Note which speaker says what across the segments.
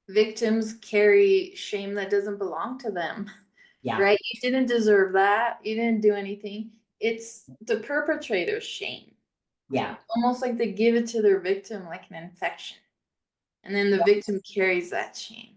Speaker 1: victims carry shame that doesn't belong to them,
Speaker 2: Yeah,
Speaker 1: right? You didn't deserve that. You didn't do anything. It's the perpetrator's shame.
Speaker 2: yeah.
Speaker 1: Almost like they give it to their victim like an infection. And then the victim carries that shame.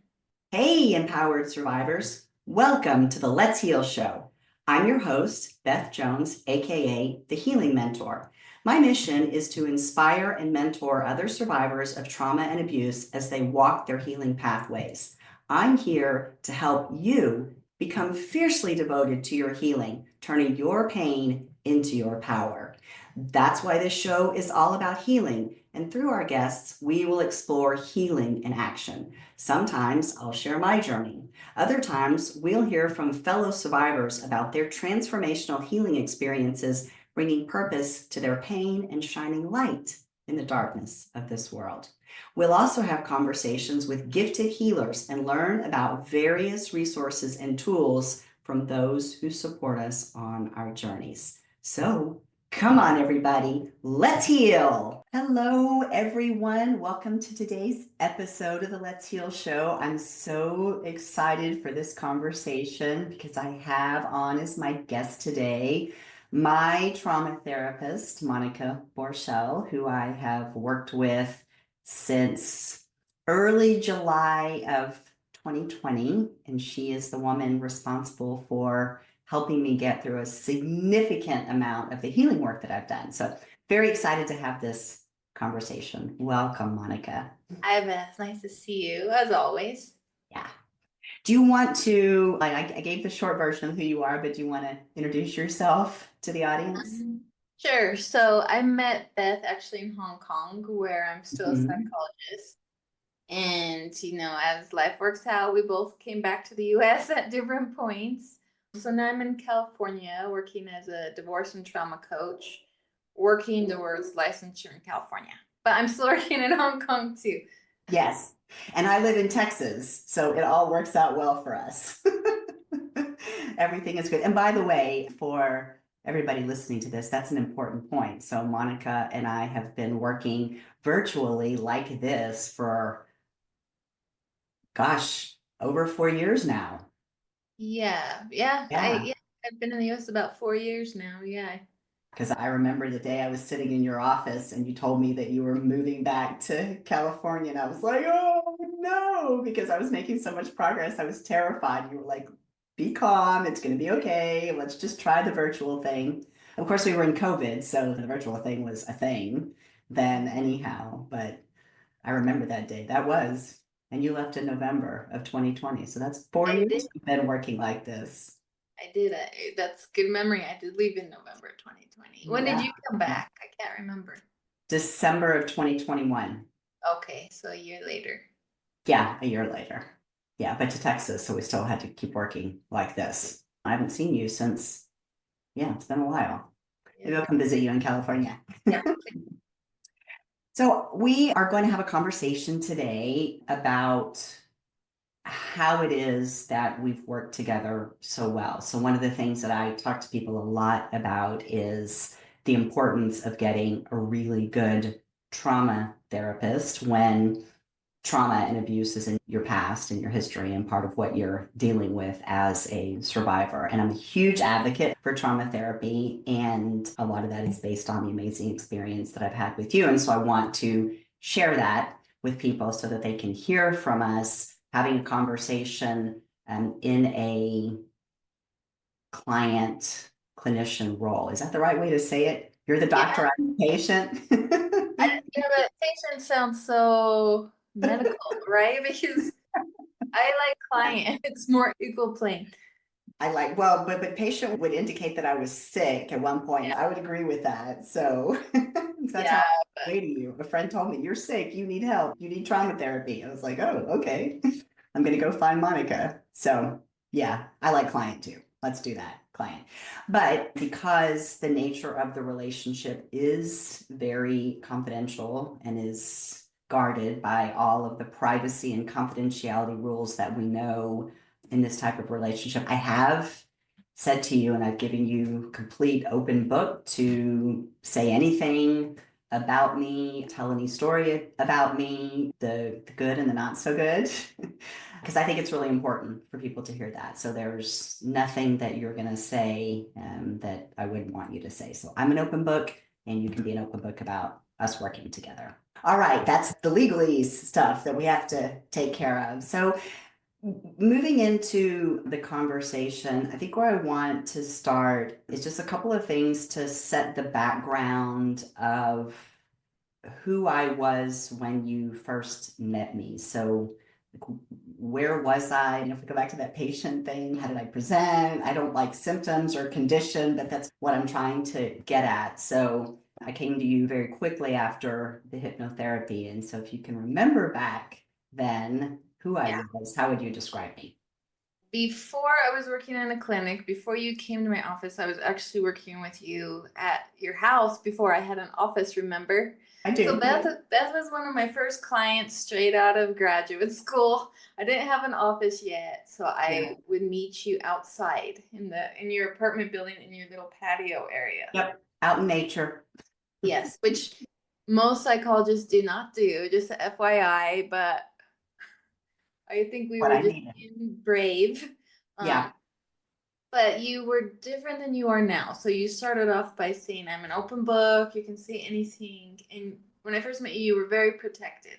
Speaker 2: Hey, empowered survivors. Welcome to the Let's Heal Show. I'm your host, Beth Jones, aka the Healing Mentor. My mission is to inspire and mentor other survivors of trauma and abuse as they walk their healing pathways. I'm here to help you become fiercely devoted to your healing, turning your pain into your power. That's why this show is all about healing. And through our guests, we will explore healing in action. Sometimes I'll share my journey. Other times we'll hear from fellow survivors about their transformational healing experiences, bringing purpose to their pain and shining light in the darkness of this world. We'll also have conversations with gifted healers and learn about various resources and tools from those who support us on our journeys. So come on, everybody, let's heal. Hello, everyone. Welcome to today's episode of the Let's Heal Show. I'm so excited for this conversation because I have on as my guest today my trauma therapist, Monica Borell, who I have worked with since early July of 2020. And she is the woman responsible for helping me get through a significant amount of the healing work that I've done. So very excited to have this conversation. Welcome, Monica.
Speaker 1: Hi, Beth. Nice to see you, as always.
Speaker 2: Yeah. Do you want to, I gave the short version of who you are, but do you want to introduce yourself to the audience?
Speaker 1: Sure. So I met Beth actually in Hong Kong, where I'm still a
Speaker 2: Mhm.
Speaker 1: psychologist. And, as life works out, we both came back to the US at different points. So now I'm in California working as a divorce and trauma coach, working towards licensure in California. But I'm still working in Hong Kong too.
Speaker 2: Yes. And I live in Texas, so it all works out well for us. Everything is good. And by the way, for everybody listening to this, that's an important point. So Monica and I have been working virtually like this for, gosh, over 4 years now.
Speaker 1: Yeah, yeah.
Speaker 2: Yeah.
Speaker 1: I've been in the US about 4 years now. Yeah.
Speaker 2: Because I remember the day I was sitting in your office and you told me that you were moving back to California. And I was like, oh no, because I was making so much progress. I was terrified. You were like, be calm. It's going to be okay. Let's just try the virtual thing. Of course, we were in COVID, so the virtual thing was a thing then, anyhow. But I remember that day. That was, and you left in November of 2020. So that's four
Speaker 1: I did.
Speaker 2: years we've been working like this.
Speaker 1: I did. That's good memory. I did leave in November 2020. When did
Speaker 2: Yeah.
Speaker 1: you come back? I can't remember.
Speaker 2: December of 2021.
Speaker 1: Okay, so a year later.
Speaker 2: Yeah, a year later. Yeah, but to Texas, so we still had to keep working like this. I haven't seen you since, yeah, it's been a while. Maybe
Speaker 1: Yeah.
Speaker 2: I'll come visit you in California.
Speaker 1: Yeah.
Speaker 2: So we are going to have a conversation today about how it is that we've worked together so well. So one of the things that I talk to people a lot about is the importance of getting a really good trauma therapist when trauma and abuse is in your past and your history and part of what you're dealing with as a survivor. And I'm a huge advocate for trauma therapy. And a lot of that is based on the amazing experience that I've had with you. And so I want to share that with people so that they can hear from us having a conversation in a client clinician role. Is that the right way to say it? You're the
Speaker 1: Yeah.
Speaker 2: doctor, I'm the patient.
Speaker 1: But patient sounds so medical, right? Because I like client. It's more equal plane.
Speaker 2: I like, well, but patient would indicate that I was sick at one point.
Speaker 1: Yeah.
Speaker 2: I would agree with that. So that's how
Speaker 1: Yeah.
Speaker 2: I way to you. A friend told me, you're sick, you need help, you need trauma therapy. I was like, oh, okay. I'm gonna go find Monica. So yeah, I like client too. Let's do that, client. But because the nature of the relationship is very confidential and is guarded by all of the privacy and confidentiality rules that we know in this type of relationship, I have said to you, and I've given you complete open book to say anything about me, tell any story about me, the good and the not so good, because I think it's really important for people to hear that. So there's nothing that you're going to say that I wouldn't want you to say. So I'm an open book, and you can be an open book about us working together. All right, that's the legalese stuff that we have to take care of. So moving into the conversation, I think where I want to start is just a couple of things to set the background of who I was when you first met me. So, where was I? And if we go back to that patient thing, how did I present? I don't like symptoms or condition, but that's what I'm trying to get at. So, I came to you very quickly after the hypnotherapy. And so, if you can remember back then who I
Speaker 1: Yeah.
Speaker 2: was, how would you describe me?
Speaker 1: Before I was working in a clinic, before you came to my office, I was actually working with you at your house before I had an office, remember?
Speaker 2: I
Speaker 1: So
Speaker 2: do.
Speaker 1: Beth was one of my first clients straight out of graduate school. I didn't have an office yet, so
Speaker 2: Yeah.
Speaker 1: I would meet you outside in your apartment building in your little patio area.
Speaker 2: Yep. Out in nature.
Speaker 1: Yes, which most psychologists do not do, just a FYI, but I think we
Speaker 2: What
Speaker 1: were
Speaker 2: I
Speaker 1: just
Speaker 2: needed.
Speaker 1: being brave.
Speaker 2: Yeah.
Speaker 1: Um, But you were different than you are now. So you started off by saying, I'm an open book, you can say anything. And when I first met you, you were very protected,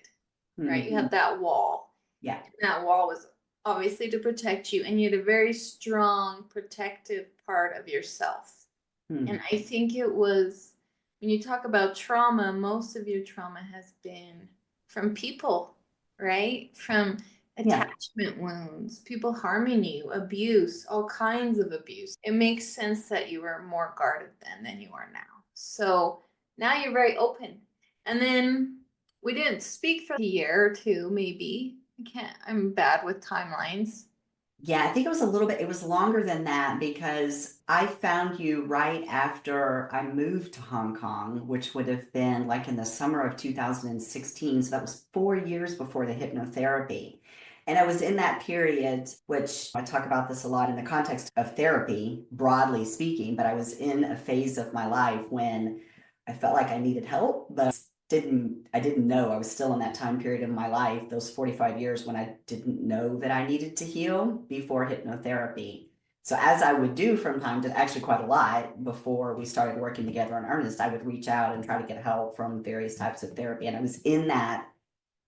Speaker 1: right? You
Speaker 2: Mhm.
Speaker 1: had that wall.
Speaker 2: Yeah.
Speaker 1: And that wall was obviously to protect you. And you had a very strong protective part of yourself. And
Speaker 2: Hmm.
Speaker 1: I think it was when you talk about trauma, most of your trauma has been from people, right? From
Speaker 2: Yeah.
Speaker 1: attachment wounds, people harming you, abuse, all kinds of abuse. It makes sense that you were more guarded then than you are now. So now you're very open. And then we didn't speak for a year or two, maybe. I'm bad with timelines.
Speaker 2: Yeah, I think it was a little bit, it was longer than that because I found you right after I moved to Hong Kong, which would have been like in the summer of 2016. So that was 4 years before the hypnotherapy. And I was in that period, which I talk about this a lot in the context of therapy, broadly speaking, but I was in a phase of my life when I felt like I needed help, but I didn't know. I was still in that time period of my life, those 45 years when I didn't know that I needed to heal before hypnotherapy. So as I would do from time to actually quite a lot before we started working together in earnest, I would reach out and try to get help from various types of therapy. And I was in that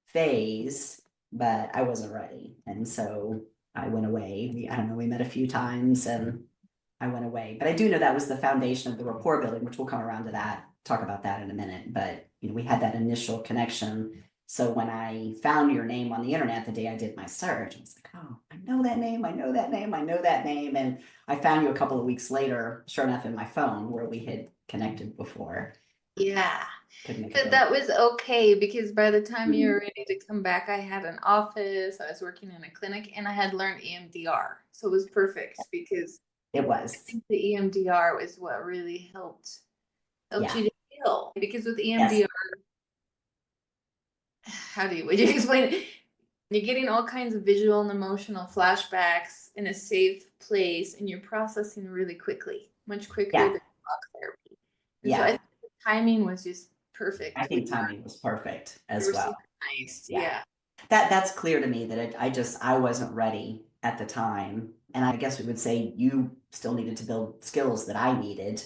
Speaker 2: phase, but I wasn't ready. And so I went away. I don't know, we met a few times and I went away. But I do know that was the foundation of the rapport building, which we'll come around to that, talk about that in a minute. But we had that initial connection. So when I found your name on the internet the day I did my search, I was like, oh, I know that name, I know that name, I know that name. And I found you a couple of weeks later, sure enough, in my phone where we had connected before.
Speaker 1: Yeah.
Speaker 2: Could make it
Speaker 1: But
Speaker 2: go.
Speaker 1: that was okay because by the time you were ready to come back, I had an office, I was working in a clinic, and I had learned EMDR. So it was perfect because
Speaker 2: It
Speaker 1: I
Speaker 2: was.
Speaker 1: think the EMDR was what really helped
Speaker 2: Yeah.
Speaker 1: you to heal. Because with
Speaker 2: Yes.
Speaker 1: EMDR, would you explain it? You're getting all kinds of visual and emotional flashbacks in a safe place, and you're processing really quickly, much quicker
Speaker 2: Yeah.
Speaker 1: than talk therapy. And so I
Speaker 2: Yeah.
Speaker 1: think the timing was just
Speaker 2: I
Speaker 1: perfect with
Speaker 2: think timing was perfect
Speaker 1: you
Speaker 2: as
Speaker 1: were
Speaker 2: well.
Speaker 1: synchronized.
Speaker 2: Yeah.
Speaker 1: Yeah.
Speaker 2: That's clear to me that I wasn't ready at the time. And I guess we would say you still needed to build skills that I needed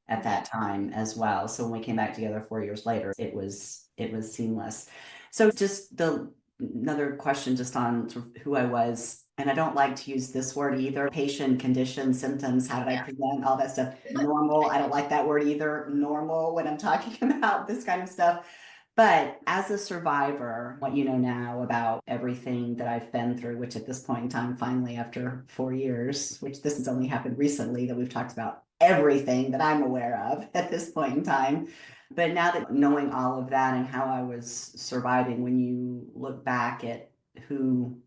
Speaker 2: at
Speaker 1: Mhm.
Speaker 2: that time as well. So when we came back together 4 years later, it was seamless. So just the another question just on sort of who I was, and I don't like to use this word either. Patient, condition, symptoms, how did I present, all that stuff. Normal, I don't like that word either. Normal when I'm talking about this kind of stuff. But as a survivor, what you know now about everything that I've been through, which at this point in time, finally, after 4 years, which this has only happened recently, that we've talked about everything that I'm aware of at this point in time. But now that knowing all of that and how I was surviving, when you look back at who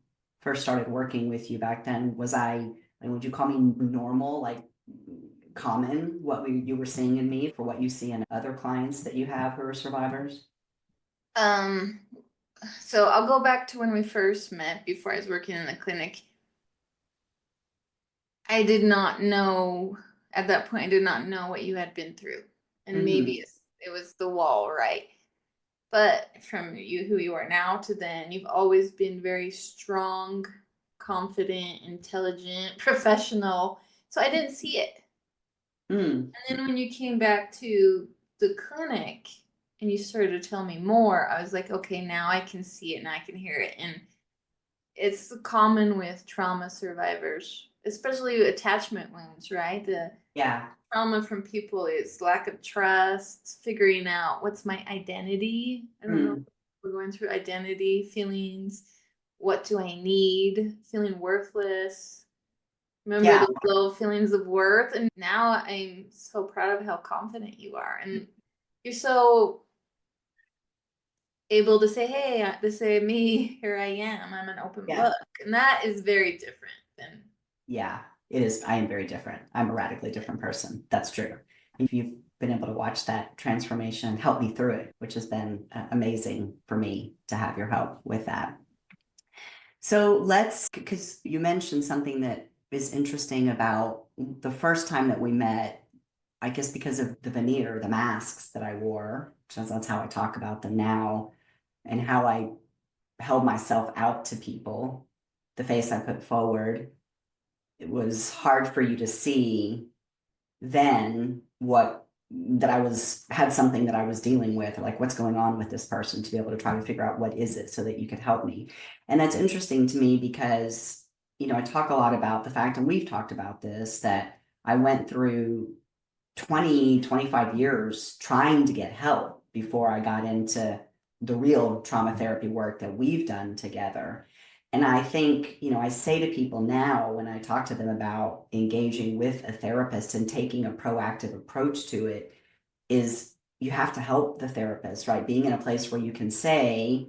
Speaker 2: first started working with you back then, was I, and would you call me normal, like common, you were seeing in me for what you see in other clients that you have who are survivors?
Speaker 1: Um, so I'll go back to when we first met before I was working in the clinic. I did not know at that point, I did not know what you had been through. And
Speaker 2: Mm-hmm.
Speaker 1: maybe it was the wall, right? But from you, who you are now to then, you've always been very strong, confident, intelligent, professional. So I didn't see it.
Speaker 2: Mm,
Speaker 1: And then when you came back to the clinic and you started to tell me more, I was like, okay, now I can see it and I can hear it. And it's common with trauma survivors, especially attachment wounds, right? The
Speaker 2: yeah.
Speaker 1: trauma from people is lack of trust, figuring out what's my identity. I don't know.
Speaker 2: Mm,
Speaker 1: We're going through identity, feelings. What do I need? Feeling worthless. Remember
Speaker 2: yeah.
Speaker 1: those little feelings of worth? And now I'm so proud of how confident you are. And you're so able to say, hey, this is me. Here I am. I'm an open
Speaker 2: Yeah.
Speaker 1: book. And that is very different than.
Speaker 2: Yeah, it is. I am very different. I'm a radically different person. That's true. If you've been able to watch that transformation, help me through it, which has been amazing for me to have your help with that. So let's, because you mentioned something that is interesting about the first time that we met, I guess because of the veneer, the masks that I wore, because that's how I talk about them now, and how I held myself out to people, the face I put forward. It was hard for you to see then what that I was had something that I was dealing with, like what's going on with this person, to be able to try to figure out what is it so that you could help me. And that's interesting to me because, I talk a lot about the fact, and we've talked about this, that I went through 20-25 years trying to get help before I got into the real trauma therapy work that we've done together. And I think, I say to people now when I talk to them about engaging with a therapist and taking a proactive approach to it, is you have to help the therapist, right? Being in a place where you can say,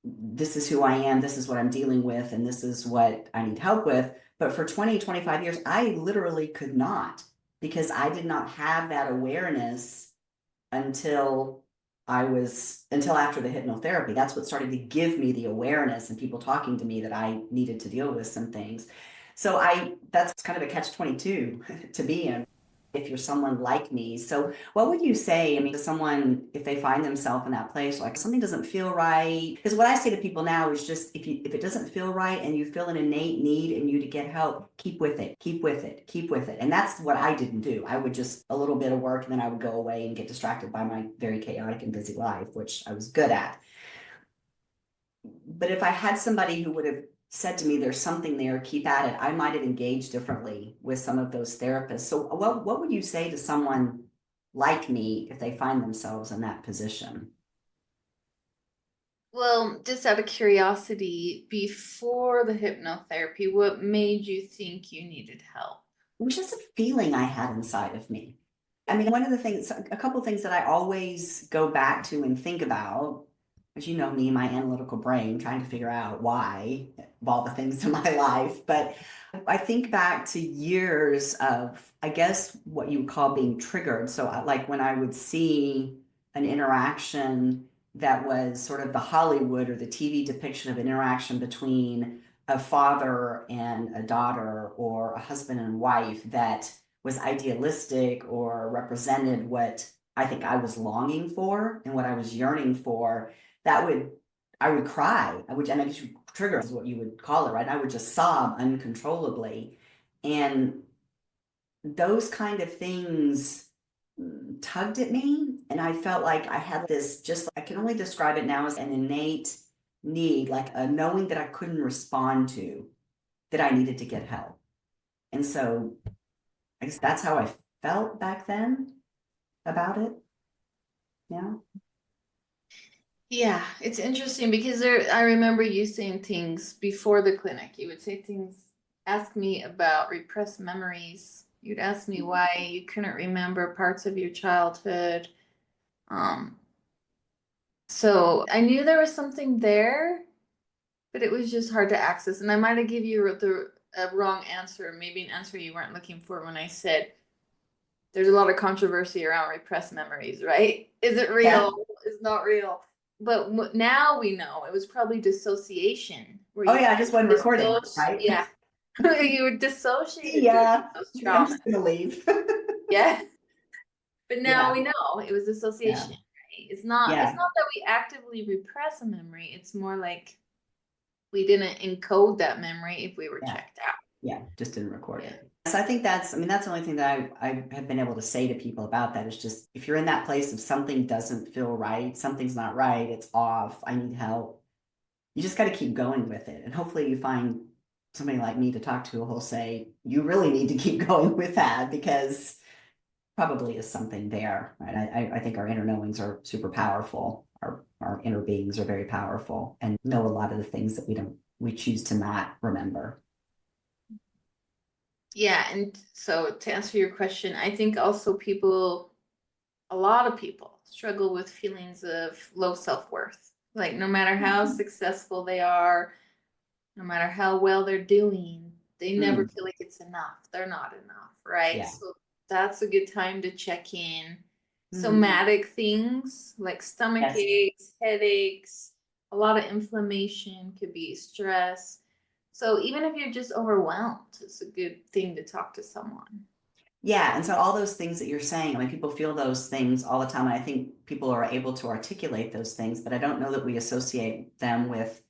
Speaker 2: this is who I am, this is what I'm dealing with, and this is what I need help with. But for 20-25 years, I literally could not, because I did not have that awareness until until after the hypnotherapy. That's what started to give me the awareness and people talking to me that I needed to deal with some things. So that's kind of a catch-22 to be in if you're someone like me. So what would you say, I mean, to someone if they find themselves in that place, like something doesn't feel right? Because what I say to people now is just if it doesn't feel right and you feel an innate need in you to get help, keep with it, keep with it, keep with it. And that's what I didn't do. I would just a little bit of work and then I would go away and get distracted by my very chaotic and busy life, which I was good at. But if I had somebody who would have said to me, there's something there, keep at it, I might have engaged differently with some of those therapists. So what would you say to someone like me if they find themselves in that position?
Speaker 1: Well, just out of curiosity, before the hypnotherapy, what made you think you needed help?
Speaker 2: It was just a feeling I had inside of me. I mean, one of the things, a couple of things that I always go back to and think about, as you know me, my analytical brain, trying to figure out why of all the things in my life. But I think back to years of, I guess, what you would call being triggered. So, like when I would see an interaction that was sort of the Hollywood or the TV depiction of an interaction between a father and a daughter or a husband and wife that was idealistic or represented what I think I was longing for and what I was yearning for, I would cry. And I guess trigger is what you would call it, right? I would just sob uncontrollably. And those kind of things tugged at me. And I felt like I had this, just, I can only describe it now as an innate need, like a knowing that I couldn't respond to, that I needed to get help. And so I guess that's how I felt back then about it. Yeah.
Speaker 1: Yeah, it's interesting because I remember you saying things before the clinic. You would say things, ask me about repressed memories. You'd ask me why you couldn't remember parts of your childhood. Um, so I knew there was something there, but it was just hard to access. And I might have given you a wrong answer, maybe an answer you weren't looking for when I said there's a lot of controversy around repressed memories, right? Is it
Speaker 2: Yeah.
Speaker 1: real? Is not real. But now we know it was probably dissociation, where
Speaker 2: Oh
Speaker 1: you
Speaker 2: yeah, I just wasn't recording, right?
Speaker 1: yeah, you dissociated
Speaker 2: Yeah.
Speaker 1: those
Speaker 2: I'm
Speaker 1: traumas.
Speaker 2: just gonna leave.
Speaker 1: Yeah, But now
Speaker 2: Yeah,
Speaker 1: we know it was
Speaker 2: yeah,
Speaker 1: dissociation, right? It's
Speaker 2: yeah,
Speaker 1: not that we actively repress a memory. It's more like we didn't encode that memory if we were
Speaker 2: yeah.
Speaker 1: checked out.
Speaker 2: Yeah, just didn't record
Speaker 1: Yeah.
Speaker 2: it. So I think that's, I mean, that's the only thing that I have been able to say to people about that is just if you're in that place of something doesn't feel right, something's not right, it's off, I need help, you just got to keep going with it. And hopefully you find somebody like me to talk to who'll say, you really need to keep going with that because probably is something there, right? I think our inner knowings are super powerful. Our inner beings are very powerful and know a lot of the things that we choose to not remember.
Speaker 1: Yeah, and so to answer your question, I think also a lot of people struggle with feelings of low self-worth. Like no matter how successful they are, no matter how well they're doing, they never
Speaker 2: Mm,
Speaker 1: feel like it's enough. They're not enough, right?
Speaker 2: yeah.
Speaker 1: So that's a good time to check in.
Speaker 2: Mhm.
Speaker 1: Somatic things like stomach
Speaker 2: Yes.
Speaker 1: aches, headaches, a lot of inflammation could be stress. So even if you're just overwhelmed, it's a good thing to talk to someone.
Speaker 2: Yeah. And so all those things that you're saying, I mean, people feel those things all the time. And I think people are able to articulate those things, but I don't know that we associate them with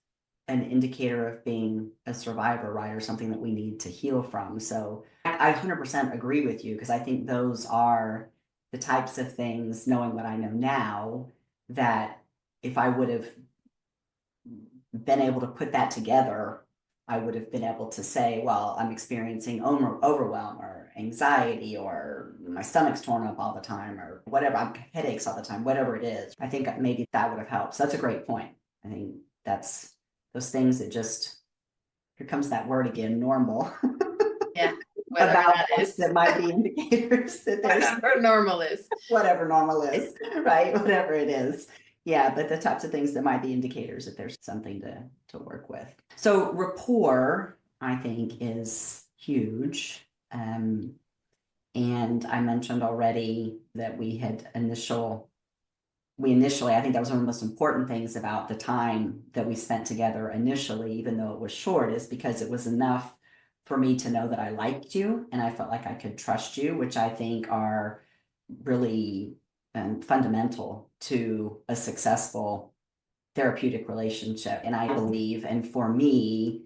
Speaker 2: an indicator of being a survivor, right? Or something that we need to heal from. So I 100% agree with you because I think those are the types of things, knowing what I know now, that if I would have been able to put that together, I would have been able to say, well, I'm experiencing overwhelm or anxiety or my stomach's torn up all the time or whatever, I'm headaches all the time, whatever it is. I think maybe that would have helped. So that's a great point. I think that's those things that just, here comes that word again, normal,
Speaker 1: Yeah, whatever
Speaker 2: about
Speaker 1: that
Speaker 2: us
Speaker 1: is.
Speaker 2: that might be indicators that there's
Speaker 1: Whatever normal is.
Speaker 2: whatever normal is, right? Whatever it is. Yeah, but the types of things that might be indicators that there's something to work with. So rapport, I think, is huge. And I mentioned already that we initially, I think that was one of the most important things about the time that we spent together initially, even though it was short, is because it was enough for me to know that I liked you and I felt like I could trust you, which I think are really fundamental to a successful therapeutic relationship. And I believe, and for me,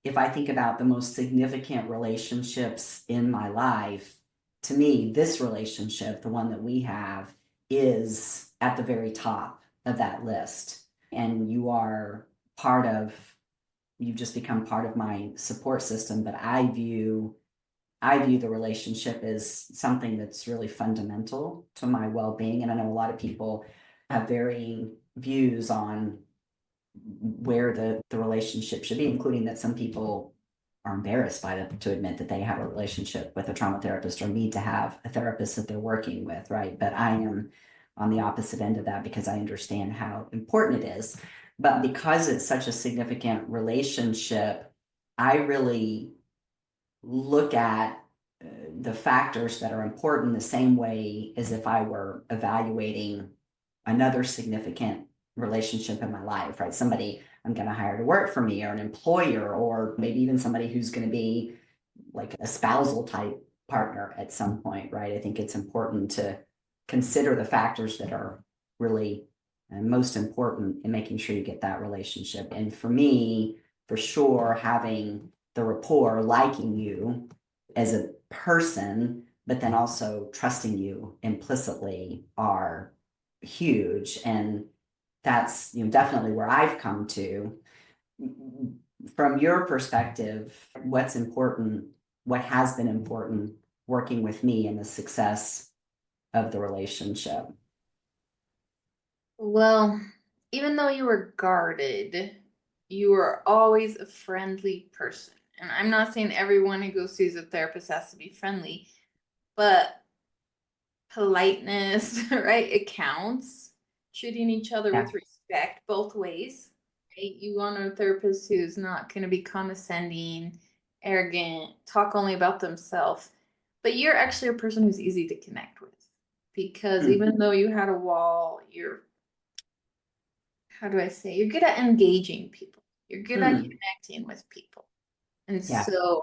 Speaker 2: if I think about the most significant relationships in my life, to me, this relationship, the one that we have, is at the very top of that list. And you've just become part of my support system. But I view the relationship as something that's really fundamental to my well-being. And I know a lot of people have varying views on where the relationship should be, including that some people are embarrassed by it to admit that they have a relationship with a trauma therapist or need to have a therapist that they're working with, right? But I am on the opposite end of that because I understand how important it is. But because it's such a significant relationship, I really look at the factors that are important the same way as if I were evaluating another significant relationship in my life, right? Somebody I'm going to hire to work for me or an employer, or maybe even somebody who's going to be like a spousal type partner at some point, right? I think it's important to consider the factors that are really most important in making sure you get that relationship. And for me, for sure, having the rapport, liking you as a person, but then also trusting you implicitly are huge. And that's, definitely where I've come to. From your perspective, what's important, what has been important working with me and the success of the relationship?
Speaker 1: Well, even though you were guarded, you were always a friendly person. And I'm not saying everyone who goes sees a therapist has to be friendly, but politeness, right? It counts. Treating each other
Speaker 2: Yeah.
Speaker 1: with respect both ways. Right? You want a therapist who's not going to be condescending, arrogant, talk only about themselves. But you're actually a person who's easy to connect with because
Speaker 2: Mm,
Speaker 1: even though you had a wall, you're, how do I say, you're good at engaging people. You're good at
Speaker 2: mm,
Speaker 1: connecting with people. And
Speaker 2: yeah.
Speaker 1: so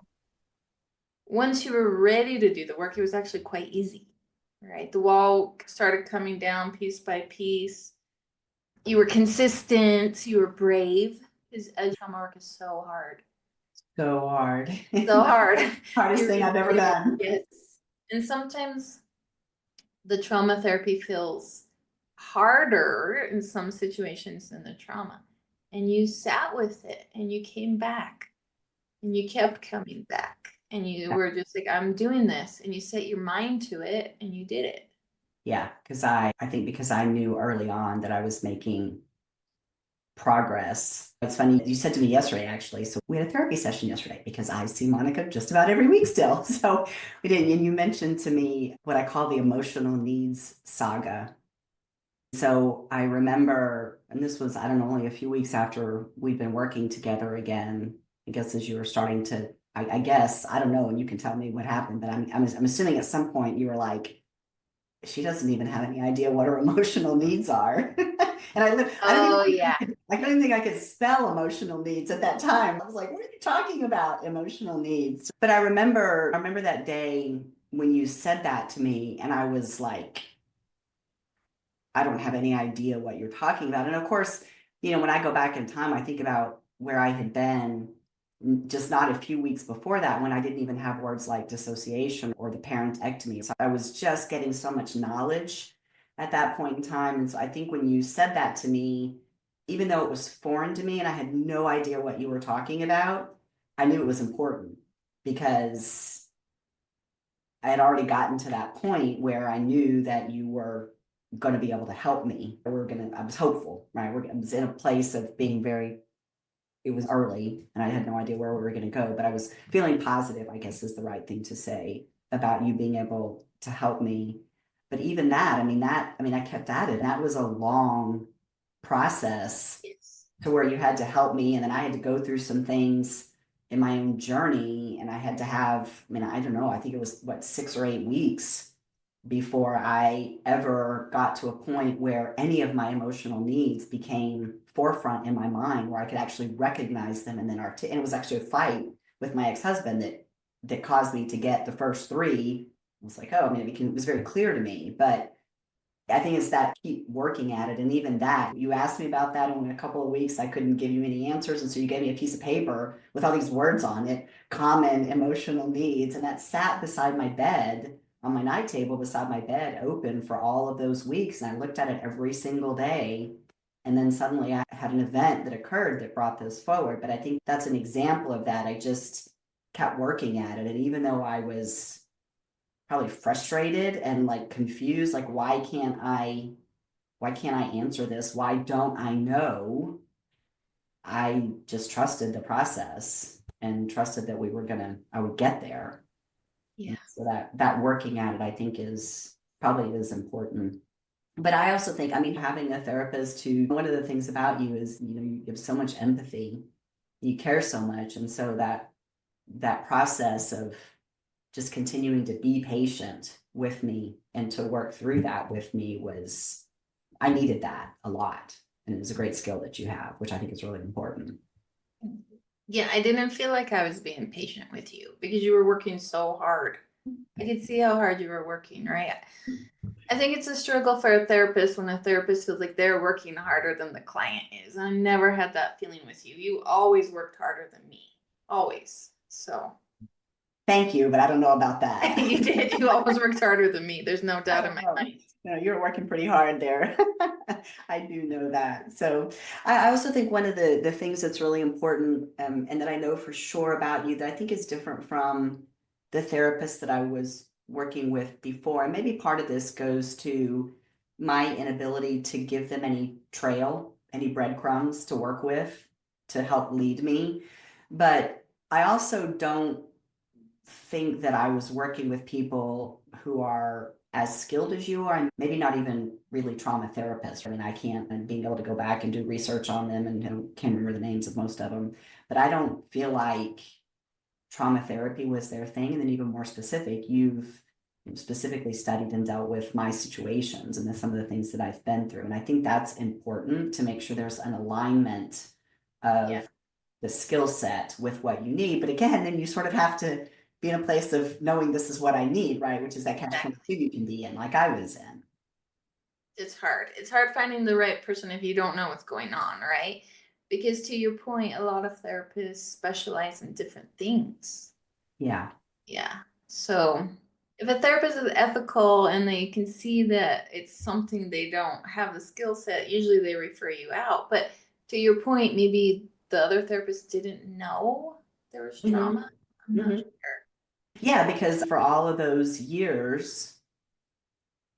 Speaker 1: once you were ready to do the work, it was actually quite easy. right? The wall started coming down piece by piece. You were consistent, you were brave, because trauma work is so hard.
Speaker 2: So hard.
Speaker 1: So hard.
Speaker 2: Hardest
Speaker 1: You
Speaker 2: thing I've ever
Speaker 1: really,
Speaker 2: done.
Speaker 1: yes. And sometimes the trauma therapy feels harder in some situations than the trauma. And you sat with it and you came back and you kept coming back and you were just like, I'm doing this. And you set your mind to it and you did it.
Speaker 2: Yeah, because I think because I knew early on that I was making progress. It's funny, you said to me yesterday, actually. So we had a therapy session yesterday because I see Monica just about every week still. So we did, and you mentioned to me what I call the emotional needs saga. So I remember, and this was, I don't know, only a few weeks after we've been working together again. I guess as you were starting to, I guess, I don't know, and you can tell me what happened, but I'm assuming at some point you were like, she doesn't even have any idea what her emotional needs are. And I don't
Speaker 1: Oh,
Speaker 2: even
Speaker 1: yeah.
Speaker 2: I don't even think I could spell emotional needs at that time. I was like, what are you talking about? Emotional needs. But I remember that day when you said that to me, and I was like, I don't have any idea what you're talking about. And of course, when I go back in time, I think about where I had been just not a few weeks before that when I didn't even have words like dissociation or the parentectomy. So I was just getting so much knowledge at that point in time. And so I think when you said that to me, even though it was foreign to me and I had no idea what you were talking about, I knew it was important because I had already gotten to that point where I knew that you were going to be able to help me. I was hopeful, right? I was in a place of being it was early and I had no idea where we were going to go, but I was feeling positive, I guess is the right thing to say about you being able to help me. But even I kept at it. That was a long process
Speaker 1: Yes.
Speaker 2: to where you had to help me. And then I had to go through some things in my own journey. And I had to have, I don't know, I think it was 6 or 8 weeks before I ever got to a point where any of my emotional needs became forefront in my mind, where I could actually recognize them and then and it was actually a fight with my ex-husband that caused me to get the first three. I was like, oh, it was very clear to me, but I think it's that keep working at it. And even that, you asked me about that in a couple of weeks, I couldn't give you any answers. And so you gave me a piece of paper with all these words on it, common emotional needs. And that sat beside my bed on my night table beside my bed, open for all of those weeks. And I looked at it every single day. And then suddenly I had an event that occurred that brought those forward. But I think that's an example of that. I just kept working at it. And even though I was probably frustrated and like confused, like why can't I answer this? Why don't I know? I just trusted the process and trusted that I would get there.
Speaker 1: Yeah.
Speaker 2: And so that working at it, I think is probably is important. But I also think, having a therapist one of the things about you is, you have so much empathy, you care so much. And so that process of just continuing to be patient with me and to work through that with me I needed that a lot. And it was a great skill that you have, which I think is really important.
Speaker 1: Yeah, I didn't feel like I was being patient with you because you were working so hard. I could see how hard you were working, right? I think it's a struggle for a therapist when a therapist feels like they're working harder than the client is. I never had that feeling with you. You always worked harder than me. Always. So
Speaker 2: Thank you, but I don't know about that.
Speaker 1: you did. You always worked harder than me. There's no
Speaker 2: I
Speaker 1: doubt in
Speaker 2: don't
Speaker 1: my
Speaker 2: know.
Speaker 1: mind.
Speaker 2: No, you're working pretty hard there. I do know that. So I also think one of the things that's really important, and that I know for sure about you that I think is different from the therapist that I was working with before, and maybe part of this goes to my inability to give them any breadcrumbs to work with to help lead me. But I also don't think that I was working with people who are as skilled as you are, and maybe not even really trauma therapists. I can't, and being able to go back and do research on them and can't remember the names of most of them, but I don't feel like trauma therapy was their thing. And then even more specific, you've specifically studied and dealt with my situations and some of the things that I've been through. And I think that's important to make sure there's an alignment
Speaker 1: Yeah.
Speaker 2: of the skill set with what you need. But again, then you sort of have to be in a place of knowing this is what I need, right? Which is that catch
Speaker 1: Exactly.
Speaker 2: 22 you can be in, like I was in.
Speaker 1: It's hard. It's hard finding the right person if you don't know what's going on, right? Because to your point, a lot of therapists specialize in different things.
Speaker 2: Yeah.
Speaker 1: Yeah. So if a therapist is ethical and they can see that it's something they don't have the skill set, usually they refer you out. But to your point, maybe the other therapist didn't know there was
Speaker 2: hmm
Speaker 1: trauma. I'm not
Speaker 2: hmm
Speaker 1: sure.
Speaker 2: Yeah, because for all of those years,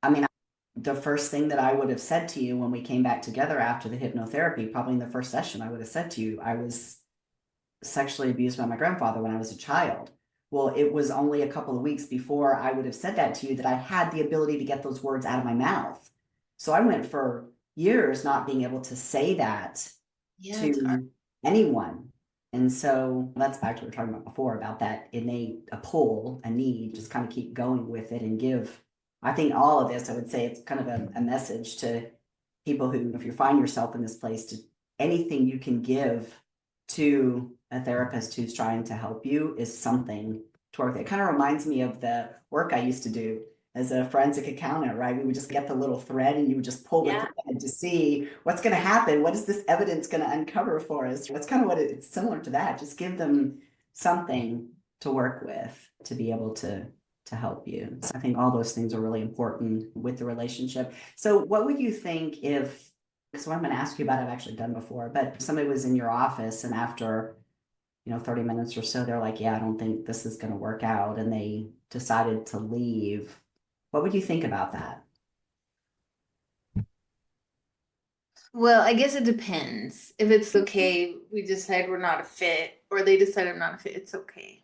Speaker 2: I mean, the first thing that I would have said to you when we came back together after the hypnotherapy, probably in the first session, I would have said to you, I was sexually abused by my grandfather when I was a child. Well, it was only a couple of weeks before I would have said that to you that I had the ability to get those words out of my mouth. So I went for years not being able to say that
Speaker 1: Yeah, it's hard.
Speaker 2: to anyone. And so that's back to what we were talking about before about that innate a pull, a need, just kind of keep going with it and give. I think all of this, I would say it's kind of a message to people who, if you find yourself in this place, to anything you can give to a therapist who's trying to help you is something to work with. It kind of reminds me of the work I used to do as a forensic accountant, right? We would just get the little thread and you would just pull the
Speaker 1: Yeah.
Speaker 2: thread to see what's going to happen. What is this evidence going to uncover for us? That's kind of what it's similar to that. Just give them something to work with to be able to help you. So I think all those things are really important with the relationship. So what would you think if, because what I'm going to ask you about, I've actually done before, but somebody was in your office and after, 30 minutes or so, they're like, yeah, I don't think this is going to work out. And they decided to leave. What would you think about that?
Speaker 1: Well, I guess it depends. If it's okay, we decide we're not a fit, or they decide I'm not a fit, it's okay.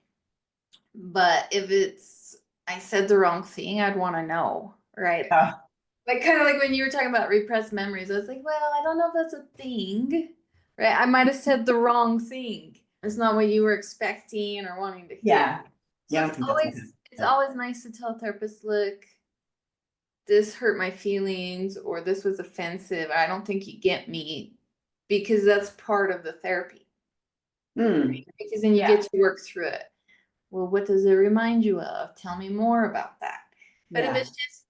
Speaker 1: But if it's I said the wrong thing, I'd want to know, right?
Speaker 2: Yeah.
Speaker 1: Like kind of like when you were talking about repressed memories, I was like, well, I don't know if that's a thing, right? I might have said the wrong thing. It's not what you were expecting or wanting to hear.
Speaker 2: Yeah.
Speaker 1: So
Speaker 2: Yeah, I
Speaker 1: it's
Speaker 2: don't think that's gonna
Speaker 1: always it's always nice to tell a therapist, look, this hurt my feelings or this was offensive. I don't think you get me because that's part of the therapy.
Speaker 2: happen.
Speaker 1: Because then you
Speaker 2: Yeah.
Speaker 1: get to work through it. Well, what does it remind you of? Tell me more about that. But if
Speaker 2: Yeah.
Speaker 1: it's just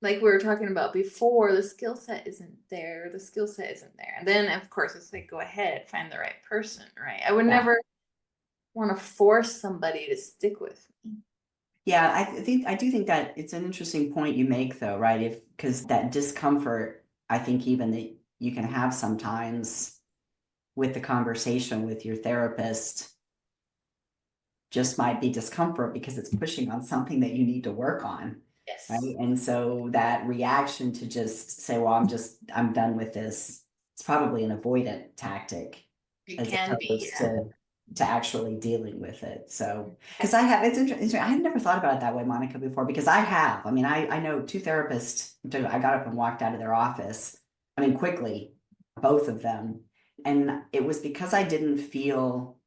Speaker 1: like we were talking about before, the skill set isn't there, the skill set isn't there. And then, of course, it's like, go ahead, find the right person, right? I would
Speaker 2: Yeah.
Speaker 1: never want to force somebody to stick with me.
Speaker 2: Yeah, I do think that it's an interesting point you make though, right? If because that discomfort, I think even that you can have sometimes with the conversation with your therapist just might be discomfort because it's pushing on something that you need to work on, right?
Speaker 1: Yes,
Speaker 2: And so that reaction to just say, well, I'm done with this, it's probably an avoidant tactic
Speaker 1: it
Speaker 2: as
Speaker 1: can be.
Speaker 2: opposed to actually dealing with it. So, because I have, it's interesting. I had never thought about it that way, Monica, before, because I have. I mean, I know two therapists. I got up and walked out of their office. I mean, quickly, both of them. And it was because I didn't feel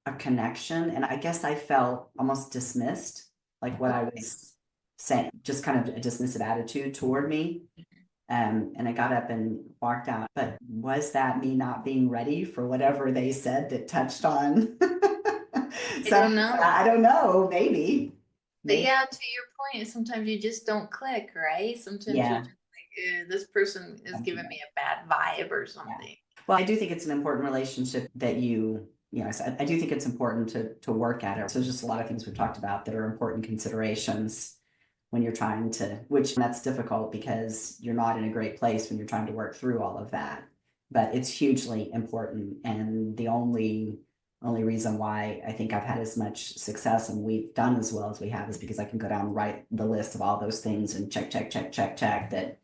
Speaker 2: a connection. And I guess I felt almost dismissed, like what I
Speaker 1: Okay.
Speaker 2: was saying, just kind of a dismissive attitude toward me. And I got up and walked out. But was that me not being ready for whatever they said that touched on?
Speaker 1: I
Speaker 2: So
Speaker 1: don't know.
Speaker 2: I don't know, maybe.
Speaker 1: But
Speaker 2: Maybe.
Speaker 1: yeah, to your point, sometimes you just don't click, right? Sometimes you're
Speaker 2: Yeah.
Speaker 1: just like, this person is giving me a bad vibe or
Speaker 2: Yeah.
Speaker 1: something.
Speaker 2: Well, I do think it's an important relationship that I do think it's important to work at it. So there's just a lot of things we've talked about that are important considerations when you're trying to, which that's difficult because you're not in a great place when you're trying to work through all of that. But it's hugely important. And the only reason why I think I've had as much success and we've done as well as we have is because I can go down and write the list of all those things and check, check, check, check, check that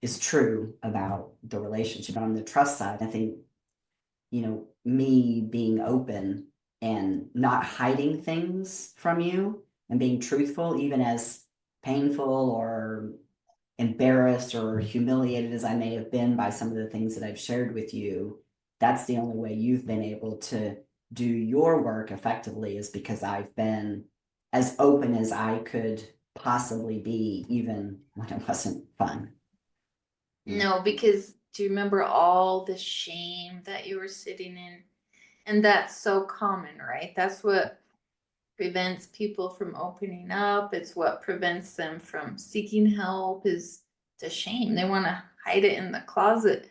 Speaker 2: is true about the relationship. On the trust side, I think, me being open and not hiding things from you and being truthful, even as painful or embarrassed or humiliated as I may have been by some of the things that I've shared with you, that's the only way you've been able to do your work effectively is because I've been as open as I could possibly be, even when it wasn't fun.
Speaker 1: No, because do you remember all the shame that you were sitting in? And that's so common, right? That's what prevents people from opening up. It's what prevents them from seeking help is the shame. They want to hide it in the closet.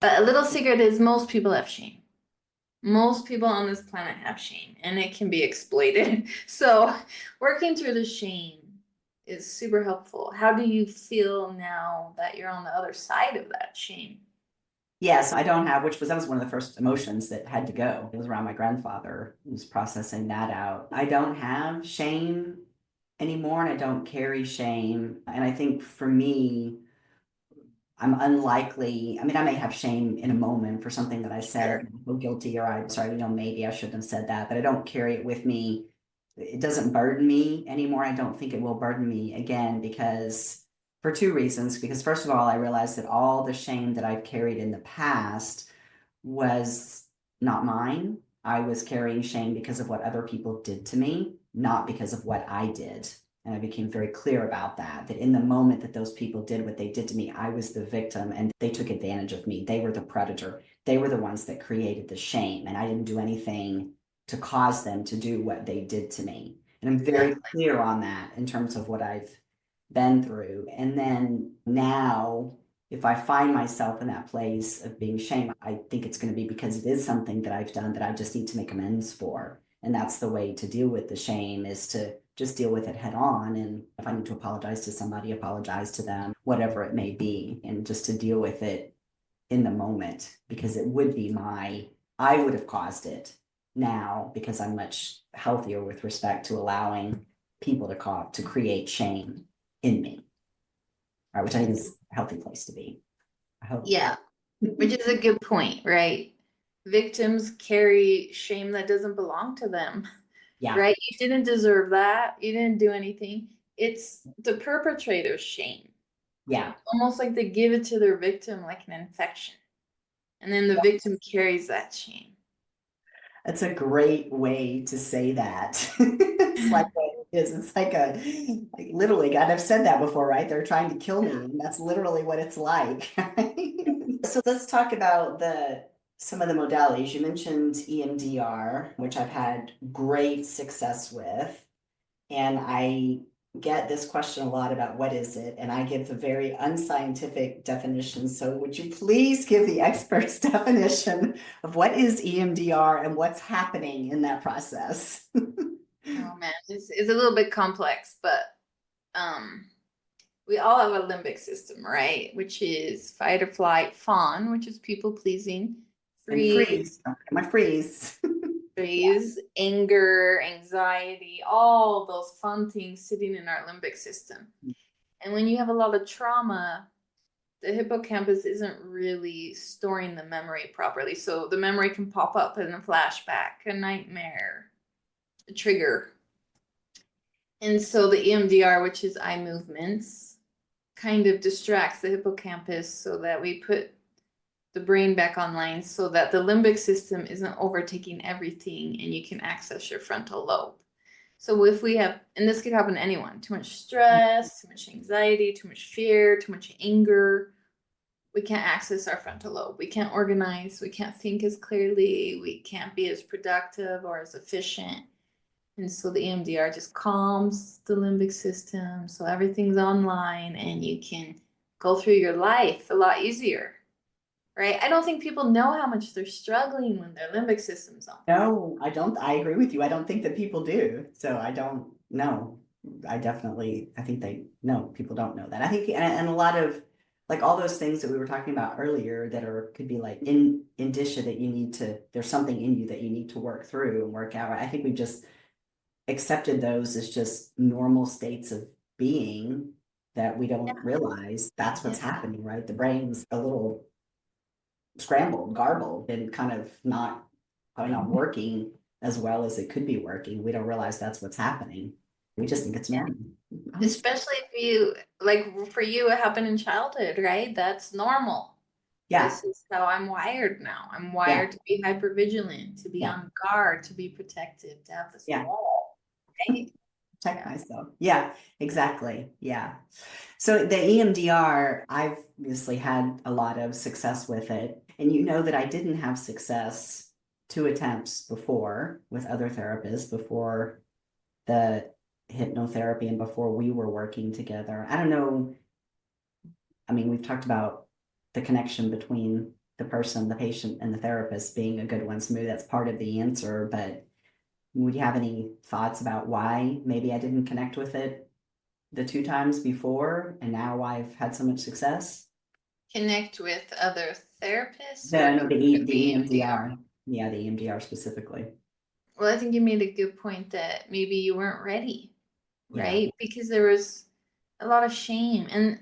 Speaker 1: But a little secret is most people have shame. Most people on this planet have shame and it can be exploited. So working through the shame is super helpful. How do you feel now that you're on the other side of that shame?
Speaker 2: Yes, I don't have, that was one of the first emotions that had to go. It was around my grandfather who was processing that out. I don't have shame anymore and I don't carry shame. And I think for me, I'm unlikely, I mean, I may have shame in a moment for something that I said, I feel guilty, or I'm sorry, maybe I shouldn't have said that, but I don't carry it with me. It doesn't burden me anymore. I don't think it will burden me again because for two reasons. Because first of all, I realized that all the shame that I've carried in the past was not mine. I was carrying shame because of what other people did to me, not because of what I did. And I became very clear about that in the moment that those people did what they did to me, I was the victim and they took advantage of me. They were the predator. They were the ones that created the shame. And I didn't do anything to cause them to do what they did to me. And I'm very clear on that in terms of what I've been through. And then now, if I find myself in that place of being shamed, I think it's going to be because it is something that I've done that I just need to make amends for. And that's the way to deal with the shame, is to just deal with it head on. And if I need to apologize to somebody, apologize to them, whatever it may be, and just to deal with it in the moment, because it would be I would have caused it now because I'm much healthier with respect to allowing people to create shame in me, right? Which I think is a healthy place to be. I hope.
Speaker 1: Yeah, which is a good point, right? Victims carry shame that doesn't belong to them,
Speaker 2: Yeah.
Speaker 1: right? You didn't deserve that. You didn't do anything. It's the perpetrator's shame.
Speaker 2: Yeah.
Speaker 1: Almost like they give it to their victim like an infection. And then the victim carries that shame.
Speaker 2: That's a great way to say that. It's like what it is. It's like literally, God, I've said that before, right? They're trying to kill me, and that's literally what it's like. So let's talk about some of the modalities. You mentioned EMDR, which I've had great success with. And I get this question a lot about what is it, and I give a very unscientific definition. So would you please give the expert's definition of what is EMDR and what's happening in that process?
Speaker 1: Oh man, it's a little bit complex, but um we all have a limbic system, right? Which is fight or flight, fawn, which is people pleasing,
Speaker 2: And
Speaker 1: freeze,
Speaker 2: freeze. My freeze.
Speaker 1: freeze, anger, anxiety, all those fun things sitting in our limbic system. And when you have a lot of trauma, the hippocampus isn't really storing the memory properly. So the memory can pop up in a flashback, a nightmare, a trigger. And so the EMDR, which is eye movements, kind of distracts the hippocampus so that we put the brain back online so that the limbic system isn't overtaking everything and you can access your frontal lobe. So if we have, and this could happen to anyone, too much stress, too much anxiety, too much fear, too much anger, we can't access our frontal lobe. We can't organize. We can't think as clearly. We can't be as productive or as efficient. And so the EMDR just calms the limbic system. So everything's online and you can go through your life a lot easier, right? I don't think people know how much they're struggling when their limbic system's on.
Speaker 2: No, I don't. I agree with you. I don't think that people do. So I don't know. I think people don't know that. I think, and a lot of like all those things that we were talking about earlier that could be like indicia that there's something in you that you need to work through and work out. I think we've just accepted those as just normal states of being that we don't realize that's what's happening, right? The brain's a little scrambled, garbled, and kind of probably not working as well as it could be working. We don't realize that's what's happening. We just think it's normal.
Speaker 1: Especially if you, like for you, it happened in childhood, right? That's normal.
Speaker 2: Yeah.
Speaker 1: This is how I'm wired now. I'm wired to be hypervigilant, to be on guard, to be protective, to have this wall, right?
Speaker 2: Protect myself. Yeah, exactly. Yeah. So the EMDR, I've obviously had a lot of success with it. And you know that I didn't have success two attempts before with other therapists before the hypnotherapy and before we were working together. I don't know. I mean, we've talked about the connection between the person, the patient, and the therapist being a good one. So maybe that's part of the answer. But would you have any thoughts about why maybe I didn't connect with it the two times before and now I've had so much success?
Speaker 1: Connect with other therapists or
Speaker 2: No,
Speaker 1: with
Speaker 2: the
Speaker 1: the EMDR?
Speaker 2: EMDR. Yeah, the EMDR specifically.
Speaker 1: Well, I think you made a good point that maybe you weren't ready,
Speaker 2: Yeah.
Speaker 1: right? Because there was a lot of shame. And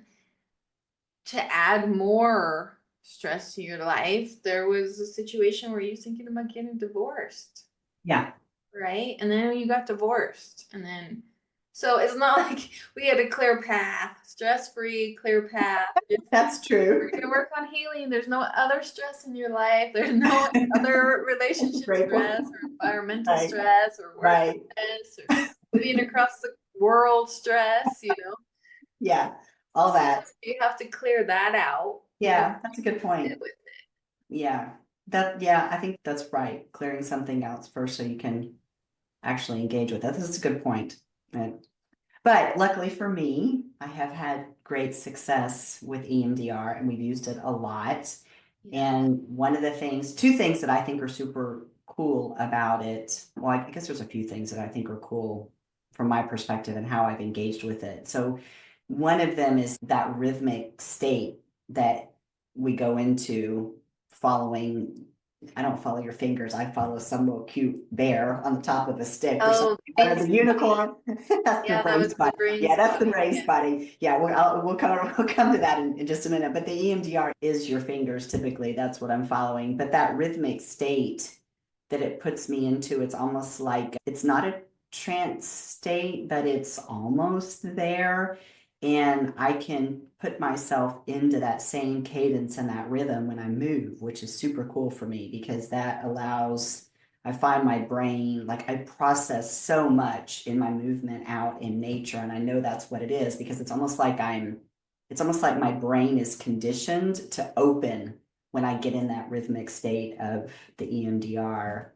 Speaker 1: to add more stress to your life, there was a situation where you're thinking about getting divorced,
Speaker 2: Yeah,
Speaker 1: right? And then you got divorced. And then, so it's not like we had a clear path, stress free, clear path.
Speaker 2: that's
Speaker 1: We're
Speaker 2: true.
Speaker 1: going to work on healing. There's no other stress in your life. There's no other relationship
Speaker 2: Great
Speaker 1: stress
Speaker 2: point.
Speaker 1: or environmental
Speaker 2: Right,
Speaker 1: stress or work
Speaker 2: right.
Speaker 1: stress or living across the world stress, you know.
Speaker 2: Yeah, all
Speaker 1: So
Speaker 2: that.
Speaker 1: you have to clear that out before
Speaker 2: Yeah, that's a good
Speaker 1: you sit
Speaker 2: point.
Speaker 1: with
Speaker 2: Yeah, yeah, I think that's right. Clearing something else first so you can actually engage with it. This is a good point. And but luckily for me, I have had great success with EMDR and we've used it a lot.
Speaker 1: it. Yeah.
Speaker 2: And one of the things, two things that I think are super cool about it, well, I guess there's a few things that I think are cool from my perspective and how I've engaged with it. So one of them is that rhythmic state that we go into following. I don't follow your fingers. I follow some little cute bear on the top of a stick or something.
Speaker 1: Oh,
Speaker 2: I don't know, the
Speaker 1: Brainspotting.
Speaker 2: unicorn. That's the
Speaker 1: Yeah, that
Speaker 2: brain
Speaker 1: was the
Speaker 2: spot. Yeah, that's the
Speaker 1: Brainspotting.
Speaker 2: brain
Speaker 1: Yeah.
Speaker 2: spotting. Yeah, we'll come to that in just a minute. But the EMDR is your fingers typically. That's what I'm following. But that rhythmic state that it puts me into, it's almost like it's not a trance state, but it's almost there. And I can put myself into that same cadence and that rhythm when I move, which is super cool for me because that allows, I find my brain, like I process so much in my movement out in nature. And I know that's what it is because it's almost like my brain is conditioned to open when I get in that rhythmic state of the EMDR.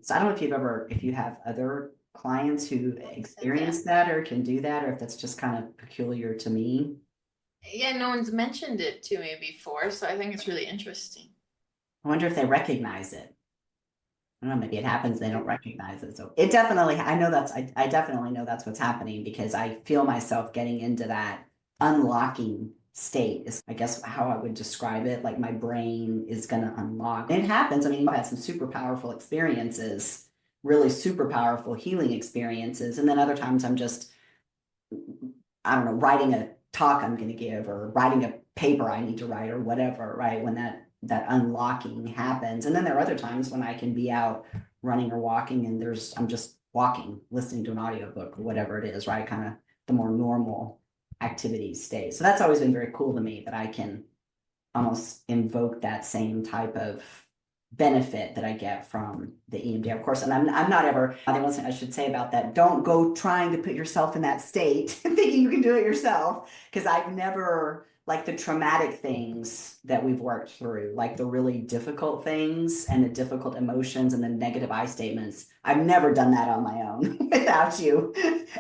Speaker 2: So I don't know if you have other clients who
Speaker 1: Said that.
Speaker 2: experience that or can do that, or if that's just kind of peculiar to me.
Speaker 1: Yeah, no one's mentioned it to me before, so I think it's really interesting.
Speaker 2: I wonder if they recognize it. I don't know, maybe it happens, they don't recognize it. So it definitely, I definitely know that's what's happening because I feel myself getting into that unlocking state is, I guess, how I would describe it. Like my brain is going to unlock. And it happens. I mean, I've had some super powerful experiences, really super powerful healing experiences. And then other times I'm just, I don't know, writing a talk I'm going to give or writing a paper I need to write or whatever, right? When that unlocking happens. And then there are other times when I can be out running or walking and I'm just walking, listening to an audiobook or whatever it is, right? Kind of the more normal activity state. So that's always been very cool to me that I can almost invoke that same type of benefit that I get from the EMDR course. And I'm not ever, the one thing I should say about that, don't go trying to put yourself in that state thinking you can do it yourself. Because I've never, like the traumatic things that we've worked through, like the really difficult things and the difficult emotions and the negative I statements, I've never done that on my own without you,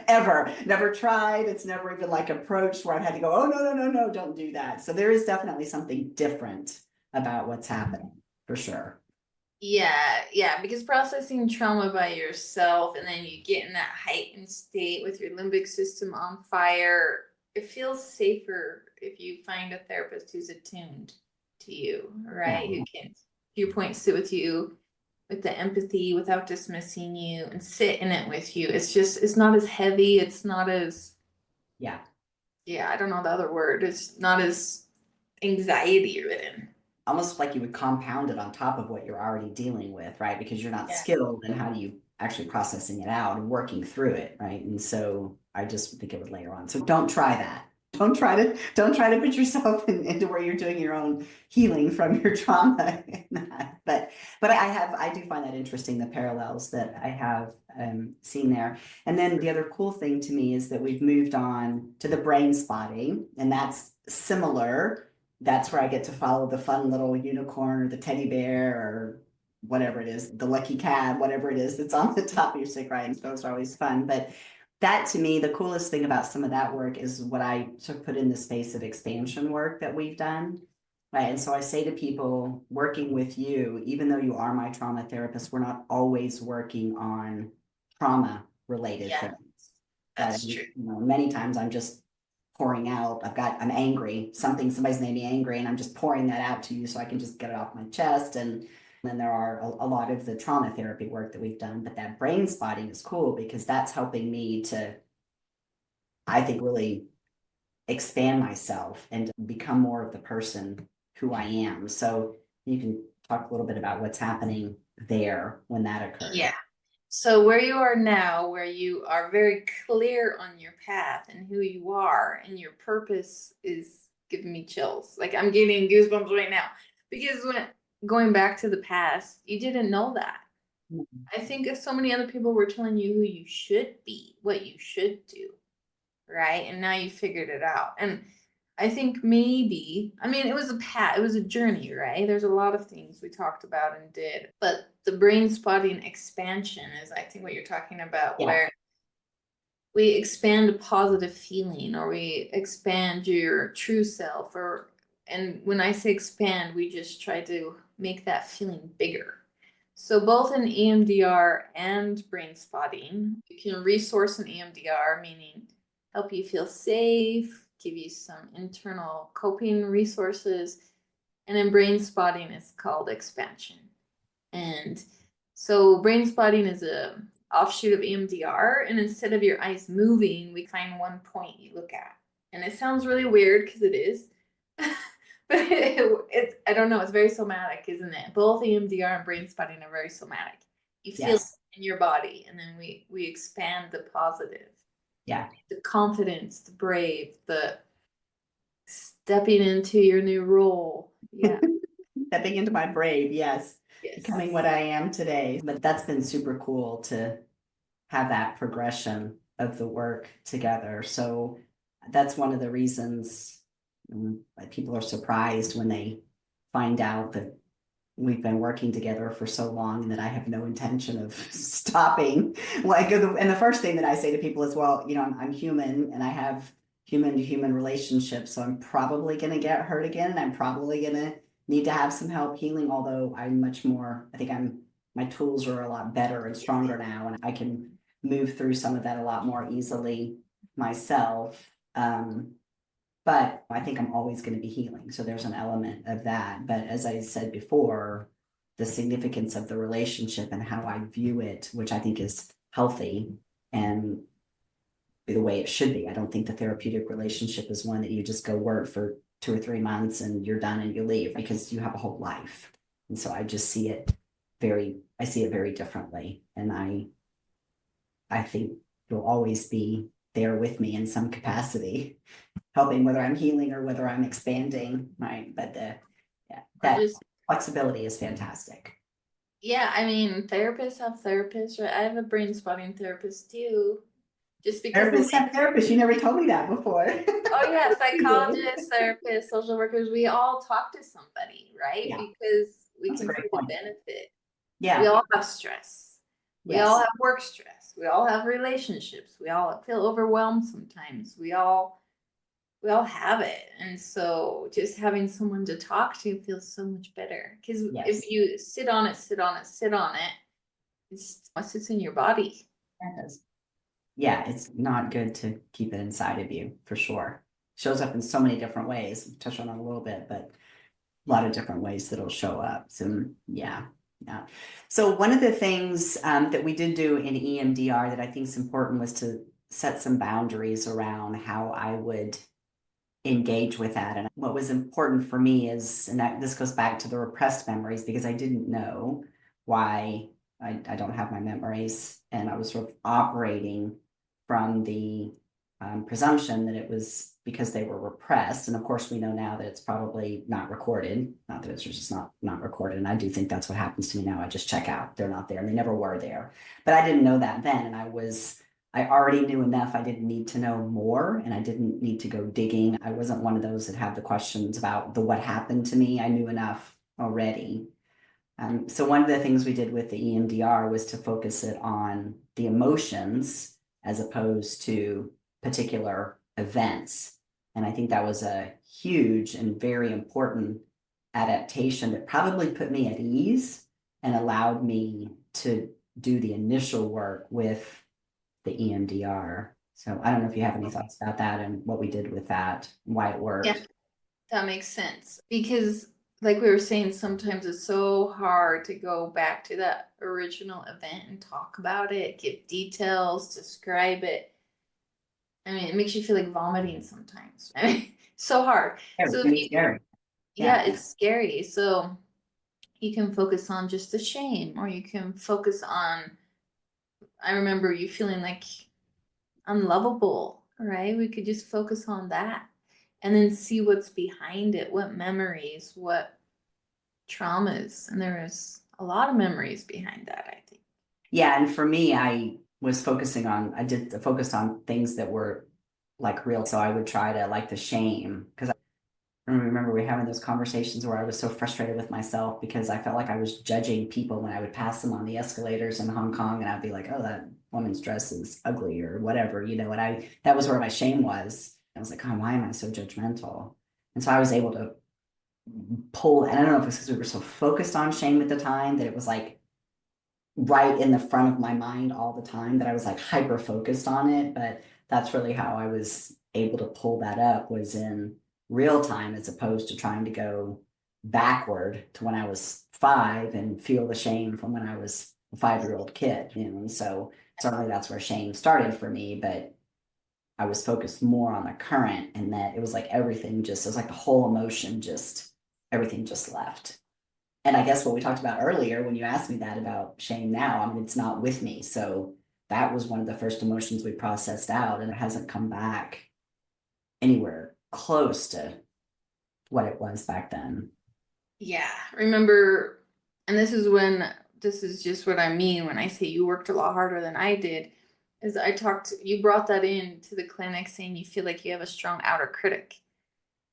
Speaker 2: ever. Never tried. It's never even like approached where I've had to go, oh, no, don't do that. So there is definitely something different about what's happening for sure.
Speaker 1: Yeah, yeah, because processing trauma by yourself and then you get in that heightened state with your limbic system on fire, it feels safer if you find a therapist who's attuned to you,
Speaker 2: Yeah,
Speaker 1: right? Who can, to your point, sit with you with the empathy without dismissing you and sit in it with you. It's just, it's not as heavy. It's not as,
Speaker 2: yeah.
Speaker 1: yeah, I don't know the other word. It's not as anxiety ridden.
Speaker 2: Almost like you would compound it on top of what you're already dealing with, right? Because you're not
Speaker 1: Yeah.
Speaker 2: skilled in how do you actually processing it out and working through it, right? And so I just think it would layer on. So don't try that. Don't try to put yourself into where you're doing your own healing from your trauma. But I do find that interesting, the parallels that I have seen there. And then the other cool thing to me is that we've moved on to the brain spotting, and that's similar. That's where I get to follow the fun little unicorn or the teddy bear or whatever it is, the lucky cat, whatever it is that's on the top of your stick, right? And those are always fun. But that to me, the coolest thing about some of that work is what I took put in the space of expansion work that we've done. Right. And so I say to people working with you, even though you are my trauma therapist, we're not always working on trauma related
Speaker 1: Yeah,
Speaker 2: things. Right.
Speaker 1: that's true.
Speaker 2: Many times I'm just pouring out. I'm angry. Somebody's made me angry, and I'm just pouring that out to you so I can just get it off my chest. And then there are a lot of the trauma therapy work that we've done, but that brain spotting is cool because that's helping me to, I think, really expand myself and become more of the person who I am. So you can talk a little bit about what's happening there when that occurred.
Speaker 1: Yeah. So where you are now, where you are very clear on your path and who you are and your purpose is giving me chills. Like I'm getting goosebumps right now because when going back to the past, you didn't know that. I think if so many other people were telling you who you should be, what you should do, right? And now you figured it out. And I think maybe, I mean, it was a path, it was a journey, right? There's a lot of things we talked about and did, but the brain spotting expansion is, I think, what you're talking about,
Speaker 2: Yeah.
Speaker 1: where we expand a positive feeling or we expand your true self. Or, and when I say expand, we just try to make that feeling bigger. So both in EMDR and brain spotting, you can resource an EMDR, meaning help you feel safe, give you some internal coping resources. And then brain spotting is called expansion. And so brain spotting is a offshoot of EMDR, and instead of your eyes moving, we find one point you look at. And it sounds really weird because it is. But it's I don't know, it's very somatic, isn't it? Both EMDR and brain spotting are very somatic. You feel it
Speaker 2: Yes.
Speaker 1: in your body, and then we expand the positive,
Speaker 2: Yeah.
Speaker 1: the confidence, the brave, the stepping into your new role. Yeah.
Speaker 2: Stepping into my brave, yes.
Speaker 1: Yes.
Speaker 2: Becoming what I am today. But that's been super cool to have that progression of the work together. So that's one of the reasons people are surprised when they find out that we've been working together for so long and that I have no intention of stopping. Like, and the first thing that I say to people is, well, I'm human and I have human to human relationships. So I'm probably going to get hurt again. And I'm probably going to need to have some help healing. Although I think my tools are a lot better and stronger now. And I can move through some of that a lot more easily myself. But I think I'm always going to be healing. So there's an element of that. But as I said before, the significance of the relationship and how I view it, which I think is healthy and the way it should be. I don't think the therapeutic relationship is one that you just go work for 2 or 3 months and you're done and you leave, because you have a whole life. And so I just see it I see it very differently. And I think you'll always be there with me in some capacity, helping whether I'm healing or whether I'm expanding, right? But
Speaker 1: Or
Speaker 2: that
Speaker 1: just
Speaker 2: flexibility is fantastic.
Speaker 1: yeah, I mean, therapists have therapists, right? I have a brain spotting therapist too. Just because
Speaker 2: Therapists have therapists. You never told me that before.
Speaker 1: oh yeah,
Speaker 2: You did.
Speaker 1: psychologists, therapists, social workers, we all talk to somebody, right?
Speaker 2: Yeah,
Speaker 1: Because we
Speaker 2: that's a
Speaker 1: can see
Speaker 2: great
Speaker 1: the
Speaker 2: point.
Speaker 1: benefit. We
Speaker 2: Yeah,
Speaker 1: all have stress. We all
Speaker 2: yes,
Speaker 1: have work stress. We all have relationships. We all feel overwhelmed sometimes. We all have it. And so just having someone to talk to feels so much better. Because if
Speaker 2: yes.
Speaker 1: you sit on it, sit on it, sit on it, it sits in your body.
Speaker 2: That does. Yeah, it's not good to keep it inside of you for sure. Shows up in so many different ways. We'll touch on it a little bit, but a lot of different ways that it'll show up. So yeah, yeah. So one of the things that we did do in EMDR that I think is important was to set some boundaries around how I would engage with that. And what was important for me is, and that this goes back to the repressed memories, because I didn't know why I don't have my memories. And I was sort of operating from the presumption that it was because they were repressed. And of course, we know now that it's probably not recorded, not that it's just not recorded. And I do think that's what happens to me now. I just check out. They're not there and they never were there. But I didn't know that then. And I already knew enough. I didn't need to know more and I didn't need to go digging. I wasn't one of those that had the questions about the what happened to me. I knew enough already. So one of the things we did with the EMDR was to focus it on the emotions as opposed to particular events. And I think that was a huge and very important adaptation that probably put me at ease and allowed me to do the initial work with the EMDR. So I don't know if you have any thoughts about that and what we did with that, why it
Speaker 1: Yeah,
Speaker 2: worked.
Speaker 1: that makes sense because, like we were saying, sometimes it's so hard to go back to that original event and talk about it, give details, describe it. I mean, it makes you feel like vomiting sometimes. I mean, so hard.
Speaker 2: Yeah,
Speaker 1: So
Speaker 2: it's
Speaker 1: if
Speaker 2: really
Speaker 1: you,
Speaker 2: scary.
Speaker 1: yeah,
Speaker 2: Yeah.
Speaker 1: it's scary. So you can focus on just the shame, or you can focus on, I remember you feeling like unlovable, right? We could just focus on that and then see what's behind it, what memories, what traumas. And there is a lot of memories behind that, I think.
Speaker 2: Yeah, and for me, I did focused on things that were like real. So I would try to like the shame because I remember we were having those conversations where I was so frustrated with myself because I felt like I was judging people when I would pass them on the escalators in Hong Kong, and I'd be like, "Oh, that woman's dress is ugly" or whatever, And that was where my shame was. I was like, "Oh, why am I so judgmental?" And so I was able to pull, and I don't know if it's because we were so focused on shame at the time that it was like right in the front of my mind all the time that I was like hyper focused on it. But that's really how I was able to pull that up was in real time as opposed to trying to go backward to when I was 5 and feel the shame from when I was a 5-year-old kid, And so certainly that's where shame started for me, but I was focused more on the current and that it was like it was like the whole emotion just everything just left. And I guess what we talked about earlier when you asked me that about shame now, I mean, it's not with me. So that was one of the first emotions we processed out, and it hasn't come back anywhere close to what it was back then.
Speaker 1: Yeah, remember, and this is just what I mean when I say you worked a lot harder than I did, is you brought that in to the clinic saying you feel like you have a strong outer critic.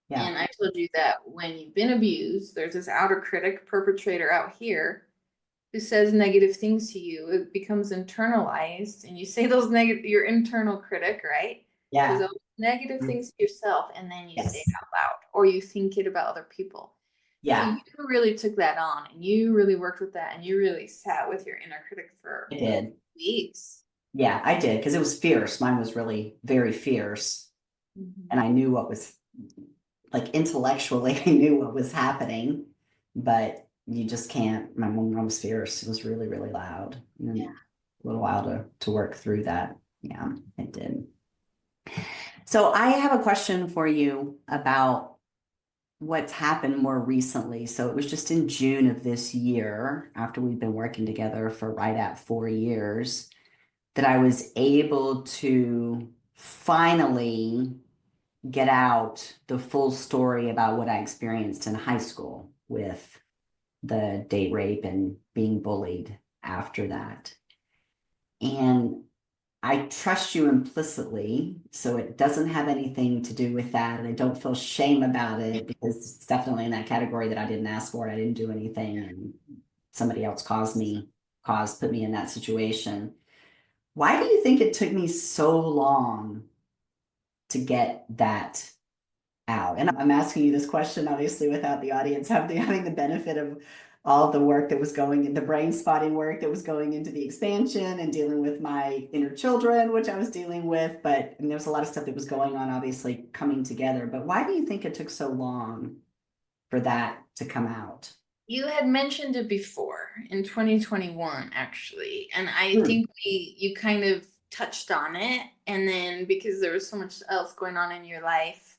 Speaker 2: Yeah.
Speaker 1: And I told you that when you've been abused, there's this outer critic perpetrator out here who says negative things to you. It becomes internalized, and you say those negative, your internal critic, right? Says
Speaker 2: Yeah.
Speaker 1: all negative things to yourself, and then you say it
Speaker 2: Yes.
Speaker 1: out loud, or you think it about other people. So
Speaker 2: Yeah,
Speaker 1: you really took that on, and you really worked with that, and you really sat with your inner critic for
Speaker 2: I did.
Speaker 1: weeks.
Speaker 2: Yeah, I did because it was fierce. Mine was really very fierce. And
Speaker 1: Mhm.
Speaker 2: I knew what was like intellectually, I knew what was happening, but you just can't. My mom was fierce. It was really, really loud.
Speaker 1: Yeah.
Speaker 2: And a little while to work through that. Yeah, it did. So I have a question for you about what's happened more recently. So it was just in June of this year, after we've been working together for right at 4 years, that I was able to finally get out the full story about what I experienced in high school with the date rape and being bullied after that. And I trust you implicitly, so it doesn't have anything to do with that. And I don't feel shame about it because it's definitely in that category that I didn't ask for it. I didn't do anything, and somebody else put me in that situation. Why do you think it took me so long to get that out? And I'm asking you this question, obviously, without the audience having the benefit of all the work that was going in the brain spotting work that was going into the expansion and dealing with my inner children, which I was dealing with. And there was a lot of stuff that was going on, obviously, coming together. But why do you think it took so long for that to come out?
Speaker 1: You had mentioned it before in 2021, actually, and I
Speaker 2: Hmm.
Speaker 1: think you kind of touched on it, and then because there was so much else going on in your life,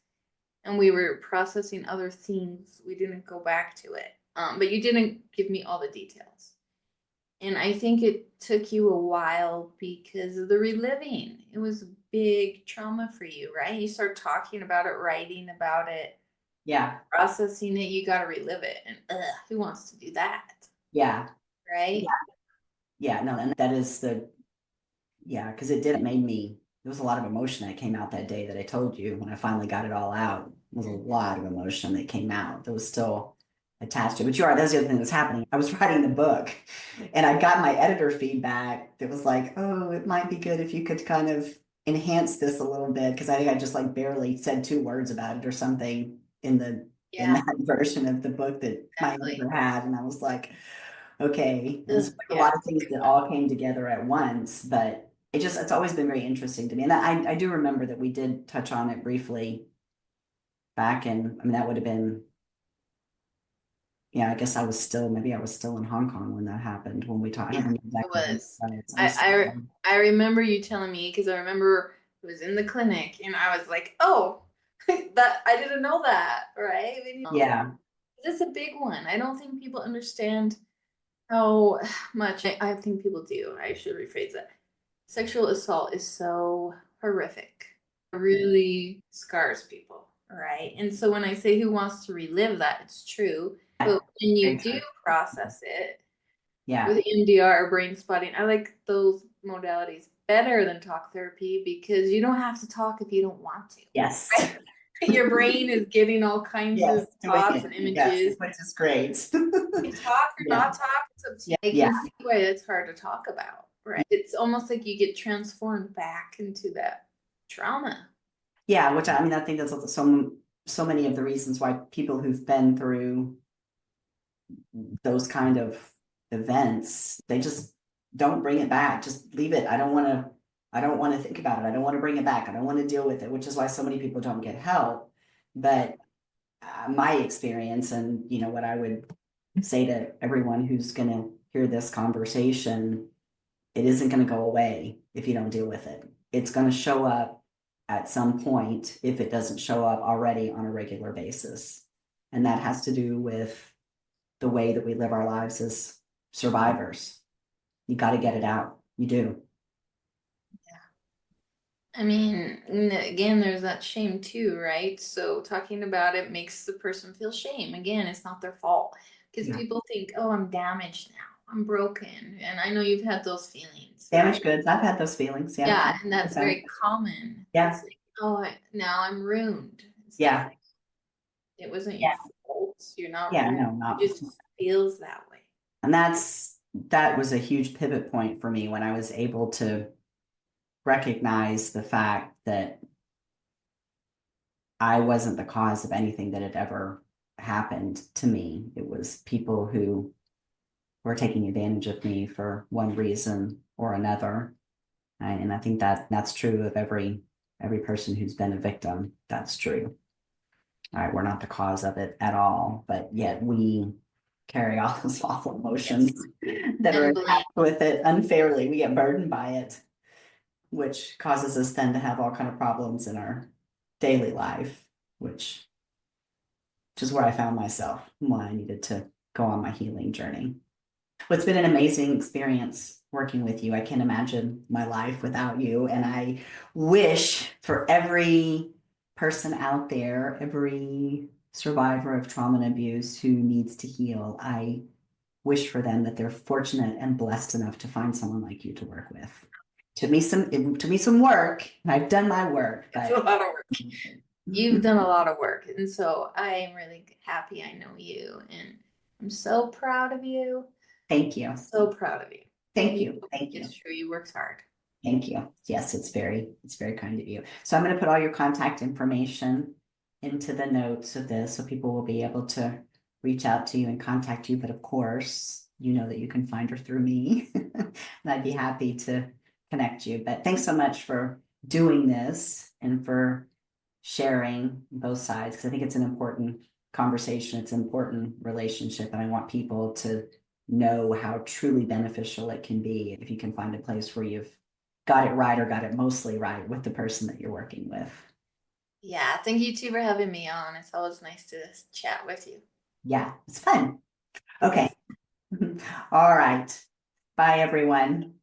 Speaker 1: and we were processing other things, we didn't go back to it. But you didn't give me all the details. And I think it took you a while because of the reliving. It was a big trauma for you, right? You start talking about it, writing about it,
Speaker 2: Yeah,
Speaker 1: processing it, you got to relive it. And who wants to do that?
Speaker 2: yeah,
Speaker 1: Right?
Speaker 2: yeah. No, and that is yeah, because it made me, there was a lot of emotion that came out that day that I told you when I finally got it all out. There was a
Speaker 1: Mhm.
Speaker 2: lot of emotion that came out. There was still attached to it. But you are, that's the other thing that's happening. I was writing the book and I got my editor feedback that was like, oh, it might be good if you could kind of enhance this a little bit. Cause I think I just like barely said 2 words about it or something in
Speaker 1: Yeah,
Speaker 2: that version of the book that my
Speaker 1: exactly.
Speaker 2: editor had. And I was like, okay. And so
Speaker 1: Ugh,
Speaker 2: a
Speaker 1: yeah.
Speaker 2: lot of things that all came together at once, but it's always been very interesting to me. And I do remember that we did touch on it briefly back in, I mean, that would have been, yeah, I guess maybe I was still in Hong Kong when that happened, when we talked. I
Speaker 1: Yeah,
Speaker 2: don't remember
Speaker 1: it
Speaker 2: exactly when,
Speaker 1: was.
Speaker 2: but I was still
Speaker 1: I
Speaker 2: there.
Speaker 1: I, I remember you telling me because I remember it was in the clinic and I was like, oh, that I didn't know that, right?
Speaker 2: Yeah,
Speaker 1: This is a big one. I don't think people understand how much I think people do. I should rephrase that. Sexual assault is so horrific. It really scars people, right? And so when I say who wants to relive that, it's true. But when
Speaker 2: very
Speaker 1: you do
Speaker 2: true.
Speaker 1: process it
Speaker 2: Yeah,
Speaker 1: with EMDR or brain spotting, I like those modalities better than talk therapy because you don't have to talk if you don't want to.
Speaker 2: yes,
Speaker 1: Right? Your brain is getting all kinds
Speaker 2: yes,
Speaker 1: of
Speaker 2: doing
Speaker 1: thoughts
Speaker 2: it,
Speaker 1: and
Speaker 2: yes,
Speaker 1: images.
Speaker 2: which is great.
Speaker 1: You talk or
Speaker 2: Yeah,
Speaker 1: not talk, it's up to you. I
Speaker 2: yeah,
Speaker 1: can see why it's hard to talk about, right? It's almost like you get transformed back into that trauma.
Speaker 2: yeah. Which I mean, I think that's also so many of the reasons why people who've been through those kind of events, they just don't bring it back. Just leave it. I don't want to think about it. I don't want to bring it back. I don't want to deal with it, which is why so many people don't get help. But my experience and what I would say to everyone who's going to hear this conversation, it isn't going to go away if you don't deal with it. It's going to show up at some point if it doesn't show up already on a regular basis. And that has to do with the way that we live our lives as survivors. You got to get it out. You do.
Speaker 1: I mean, again, there's that shame too, right? So talking about it makes the person feel shame. Again, it's not their fault because
Speaker 2: Yeah.
Speaker 1: people think, oh, I'm damaged now. I'm broken. And I know you've had those feelings, right?
Speaker 2: Damaged goods. I've had those feelings. Yeah.
Speaker 1: Yeah, and that's
Speaker 2: Okay.
Speaker 1: very common.
Speaker 2: Yeah.
Speaker 1: It's like, oh, now I'm ruined. It's
Speaker 2: Yeah.
Speaker 1: different. It wasn't your
Speaker 2: Yeah.
Speaker 1: fault. You're not
Speaker 2: Yeah.
Speaker 1: ruined.
Speaker 2: No,
Speaker 1: It
Speaker 2: not.
Speaker 1: just feels that way.
Speaker 2: And that was a huge pivot point for me when I was able to recognize the fact that I wasn't the cause of anything that had ever happened to me. It was people who were taking advantage of me for one reason or another. And I think that that's true of every person who's been a victim. That's true. All right, we're not the cause of it at all, but yet we carry all those awful
Speaker 1: Yes.
Speaker 2: emotions that are
Speaker 1: And blame.
Speaker 2: attached with it unfairly. We get burdened by it, which causes us then to have all kind of problems in our daily life, which is where I found myself when I needed to go on my healing journey. Well, it's been an amazing experience working with you. I can't imagine my life without you. And I wish for every person out there, every survivor of trauma and abuse who needs to heal, I wish for them that they're fortunate and blessed enough to find someone like you to work with. It took me some work, and I've done my work,
Speaker 1: It's a
Speaker 2: but
Speaker 1: lot of work. You've done a lot of work. And so I am really happy I know you. And I'm so proud of you.
Speaker 2: thank you.
Speaker 1: So proud of you.
Speaker 2: Thank
Speaker 1: You,
Speaker 2: you. Thank you.
Speaker 1: it's true. You worked hard.
Speaker 2: Thank you. Yes, it's very kind of you. So I'm going to put all your contact information into the notes of this so people will be able to reach out to you and contact you. But of course, you know that you can find her through me. And I'd be happy to connect you. But thanks so much for doing this and for sharing both sides because I think it's an important conversation. It's an important relationship. And I want people to know how truly beneficial it can be if you can find a place where you've got it right or got it mostly right with the person that you're working with.
Speaker 1: Yeah. Thank you too for having me on. It's always nice to chat with you.
Speaker 2: Yeah, it's fun.
Speaker 1: Yes.
Speaker 2: Okay. All right. Bye, everyone.